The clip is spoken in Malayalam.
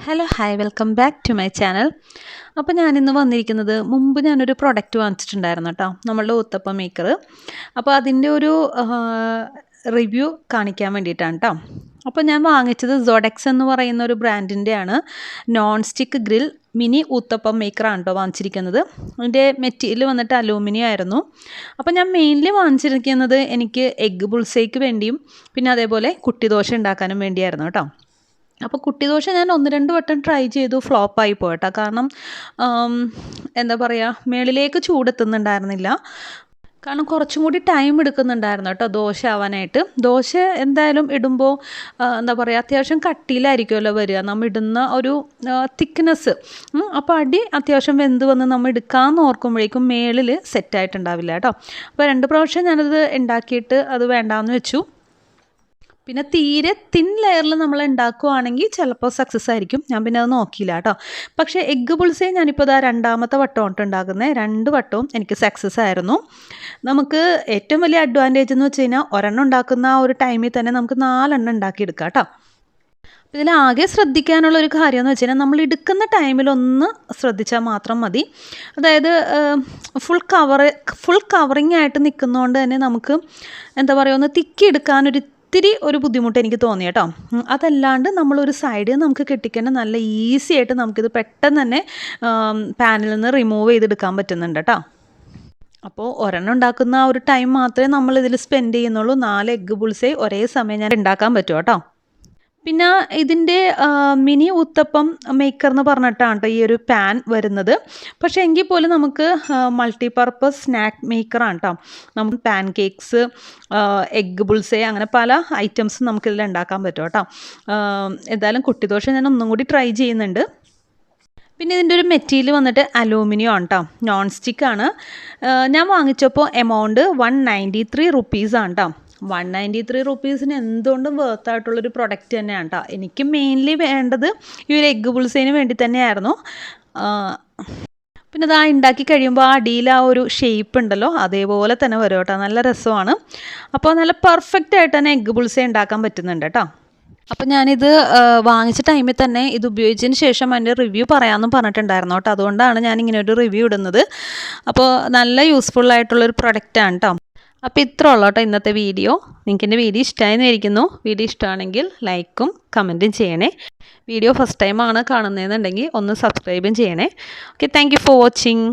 Hello hi welcome back to my channel. അപ്പോൾ ഞാനിന്ന് വന്നിരിക്കുന്നത് മുമ്പ് ഞാനൊരു പ്രൊഡക്റ്റ് വാങ്ങിച്ചിട്ടുണ്ടായിരുന്നു കേട്ടോ, നമ്മളുടെ ഊത്തപ്പം മേക്കർ. അപ്പോൾ അതിൻ്റെ ഒരു റിവ്യൂ കാണിക്കാൻ വേണ്ടിയിട്ടാണ് കേട്ടോ. അപ്പോൾ ഞാൻ വാങ്ങിച്ചത് സോഡെക്സ് എന്ന് പറയുന്ന ഒരു ബ്രാൻഡിൻ്റെയാണ് non stick grill mini uttapam മേക്കറാണ് കേട്ടോ വാങ്ങിച്ചിരിക്കുന്നത്. അതിൻ്റെ മെറ്റീരിയൽ വന്നിട്ട് അലൂമിനിയം ആയിരുന്നു. അപ്പോൾ ഞാൻ മെയിൻലി വാങ്ങിച്ചിരിക്കുന്നത് എനിക്ക് എഗ്ഗ് ബുൾസൈക്ക് വേണ്ടിയും പിന്നെ അതേപോലെ കുട്ടി ദോശ ഉണ്ടാക്കാനും വേണ്ടിയായിരുന്നു കേട്ടോ. അപ്പോൾ കുട്ടി ദോശ ഞാൻ 1-2 വട്ടം ട്രൈ ചെയ്തു, ഫ്ലോപ്പായി പോയിട്ടോ. കാരണം എന്താ പറയുക, മേളിലേക്ക് ചൂടെത്തുന്നുണ്ടായിരുന്നില്ല. കാരണം കുറച്ചും കൂടി ടൈം എടുക്കുന്നുണ്ടായിരുന്നു കേട്ടോ ദോശ ആവാനായിട്ട്. ദോശ എന്തായാലും ഇടുമ്പോൾ എന്താ പറയുക, അത്യാവശ്യം കട്ടിയിലായിരിക്കുമല്ലോ വരിക, നമ്മൾ ഇടുന്ന ഒരു തിക്നെസ്. അപ്പോൾ അടി അത്യാവശ്യം വെന്ത് വന്ന് നമ്മൾ എടുക്കാമെന്ന് ഓർക്കുമ്പോഴേക്കും മേളിൽ സെറ്റായിട്ടുണ്ടാവില്ല കേട്ടോ. അപ്പോൾ 2 പ്രാവശ്യം ഞാനത് ഉണ്ടാക്കിയിട്ട് അത് വേണ്ടാന്ന് വെച്ചു. പിന്നെ തീരെ തിൻ ലെയറിൽ നമ്മൾ ഉണ്ടാക്കുകയാണെങ്കിൽ ചിലപ്പോൾ സക്സസ് ആയിരിക്കും. ഞാൻ പിന്നെ അത് നോക്കിയില്ല കേട്ടോ. പക്ഷേ എഗ്ഗ് ബുൾസൈ ഞാനിപ്പോൾ ഇതാ 2ാമത്തെ വട്ടം ഉണ്ടാക്കുന്നത്. 2 വട്ടവും എനിക്ക് സക്സസ് ആയിരുന്നു. നമുക്ക് ഏറ്റവും വലിയ അഡ്വാൻറ്റേജ് എന്ന് വെച്ച് കഴിഞ്ഞാൽ ഒരെണ്ണം ഉണ്ടാക്കുന്ന ആ ഒരു ടൈമിൽ തന്നെ നമുക്ക് 4 എണ്ണം ഉണ്ടാക്കിയെടുക്കാം കേട്ടോ. ഇതിലാകെ ശ്രദ്ധിക്കാനുള്ള ഒരു കാര്യം എന്ന് വെച്ച് കഴിഞ്ഞാൽ നമ്മൾ എടുക്കുന്ന ടൈമിലൊന്ന് ശ്രദ്ധിച്ചാൽ മാത്രം മതി. അതായത് ഫുൾ കവറിങ് ആയിട്ട് നിൽക്കുന്നതുകൊണ്ട് തന്നെ നമുക്ക് എന്താ പറയുക, ഒന്ന് തിക്കി എടുക്കാനൊരു ഇത്തിരി ഒരു ബുദ്ധിമുട്ട് എനിക്ക് തോന്നി കേട്ടോ. അതല്ലാണ്ട് നമ്മളൊരു സൈഡിൽ നമുക്ക് കെട്ടിക്കാൻ നല്ല ഈസി ആയിട്ട് നമുക്കിത് പെട്ടെന്ന് തന്നെ പാനിൽ നിന്ന് റിമൂവ് ചെയ്തെടുക്കാൻ പറ്റുന്നുണ്ട് കേട്ടോ. അപ്പോൾ ഒരെണ്ണം ഉണ്ടാക്കുന്ന ആ ഒരു ടൈം മാത്രമേ നമ്മളിതിൽ സ്പെൻഡ് ചെയ്യുന്നുള്ളൂ. 4 എഗ്ഗ് ബുൾസൈ ഒരേ സമയം ഞാൻ ഉണ്ടാക്കാൻ പറ്റും കേട്ടോ. പിന്നെ ഇതിൻ്റെ മിനി ഊത്തപ്പം മേക്കർ എന്ന് പറഞ്ഞിട്ടാണ് കേട്ടോ ഈ ഒരു പാൻ വരുന്നത്. പക്ഷേ എങ്കിൽ പോലും നമുക്ക് മൾട്ടിപർപ്പസ് സ്നാക്ക് മേക്കറാണ് കേട്ടോ. നമുക്ക് പാൻ കേക്ക്സ്, എഗ്ഗ് ബുൾസൈ, അങ്ങനെ പല ഐറ്റംസും നമുക്കിതിൽ ഉണ്ടാക്കാൻ പറ്റും കേട്ടോ. എന്തായാലും കുട്ടിദോശ ഞാൻ ഒന്നും കൂടി ട്രൈ ചെയ്യുന്നുണ്ട്. പിന്നെ ഇതിൻ്റെ ഒരു മെറ്റീരിയൽ വന്നിട്ട് അലൂമിനിയം ആണ് കേട്ടോ, നോൺ സ്റ്റിക്കാണ്. ഞാൻ വാങ്ങിച്ചപ്പോൾ എമൗണ്ട് 193 റുപ്പീസാണ് കേട്ടോ. 193 റുപ്പീസിന് എന്തുകൊണ്ടും വേർത്തായിട്ടുള്ളൊരു പ്രൊഡക്റ്റ് തന്നെയാണ് കേട്ടോ. എനിക്ക് മെയിൻലി വേണ്ടത് ഈ ഒരു എഗ്ഗ് ബുൾസൈന് വേണ്ടി തന്നെയായിരുന്നു. പിന്നെ അത് ഉണ്ടാക്കി കഴിയുമ്പോൾ ആ അടിയിൽ ആ ഒരു ഷേപ്പ് ഉണ്ടല്ലോ, അതേപോലെ തന്നെ വരും കേട്ടോ. നല്ല രസമാണ്. അപ്പോൾ നല്ല പെർഫെക്റ്റ് ആയിട്ട് തന്നെ എഗ്ഗ് ബുൾസൈ ഉണ്ടാക്കാൻ പറ്റുന്നുണ്ട് കേട്ടോ. അപ്പോൾ ഞാനിത് വാങ്ങിച്ച ടൈമിൽ തന്നെ ഇത് ഉപയോഗിച്ചതിന് ശേഷം അതിൻ്റെ റിവ്യൂ പറയാമെന്നും പറഞ്ഞിട്ടുണ്ടായിരുന്നു കേട്ടോ. അതുകൊണ്ടാണ് ഞാനിങ്ങനെ ഒരു റിവ്യൂ ഇടുന്നത്. അപ്പോൾ നല്ല യൂസ്ഫുൾ ആയിട്ടുള്ളൊരു പ്രൊഡക്റ്റാണ് കേട്ടോ. അപ്പോൾ ഇത്ര ഉള്ളൂ കേട്ടോ ഇന്നത്തെ വീഡിയോ. നിങ്ങൾക്ക് എൻ്റെ വീഡിയോ ഇഷ്ടമായെന്ന് വിചാരിക്കുന്നു. വീഡിയോ ഇഷ്ടമാണെങ്കിൽ ലൈക്കും കമൻറ്റും ചെയ്യണേ. വീഡിയോ ഫസ്റ്റ് ടൈമാണ് കാണുന്നതെന്നുണ്ടെങ്കിൽ ഒന്ന് സബ്സ്ക്രൈബും ചെയ്യണേ. Okay, thank you for watching.